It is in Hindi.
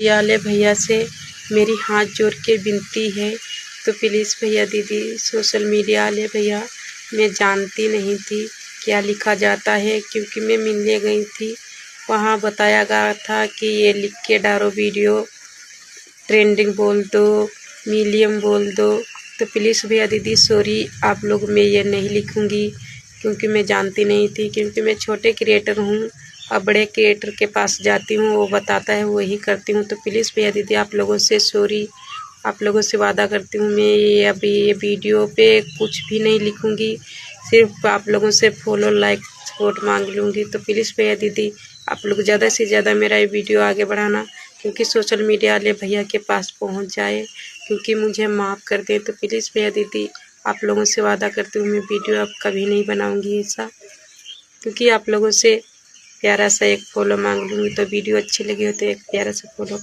याले भैया से मेरी हाथ जोड़ के विनती है, तो प्लीज़ भैया दीदी, सोशल मीडिया वाले भैया, मैं जानती नहीं थी क्या लिखा जाता है, क्योंकि मैं मिलने गई थी, वहाँ बताया गया था कि ये लिख के डालो वीडियो, ट्रेंडिंग बोल दो, मिलियन बोल दो। तो प्लीज़ भैया दीदी सॉरी, आप लोग, मैं ये नहीं लिखूँगी, क्योंकि मैं जानती नहीं थी, क्योंकि मैं छोटे क्रिएटर हूँ और बड़े क्रिएटर के पास जाती हूँ, वो बताता है वही करती हूँ। तो प्लीज़ भैया दीदी आप लोगों से सॉरी, आप लोगों से वादा करती हूँ, मैं ये अभी ये वीडियो पे कुछ भी नहीं लिखूँगी, सिर्फ आप लोगों से फॉलो, लाइक, सपोर्ट मांग लूँगी। तो प्लीज़ भैया दीदी आप लोग ज़्यादा से ज़्यादा मेरा ये वीडियो आगे बढ़ाना, क्योंकि सोशल मीडिया वाले भैया के पास पहुँच जाए, क्योंकि मुझे माफ़ कर दें। तो प्लीज़ भैया दीदी आप लोगों से वादा करती हूँ, मैं वीडियो अब कभी नहीं बनाऊँगी ऐसा, क्योंकि आप लोगों से प्यारा सा एक फॉलो मांग लूँगी। तो वीडियो अच्छी लगी हो तो एक प्यारा सा फॉलो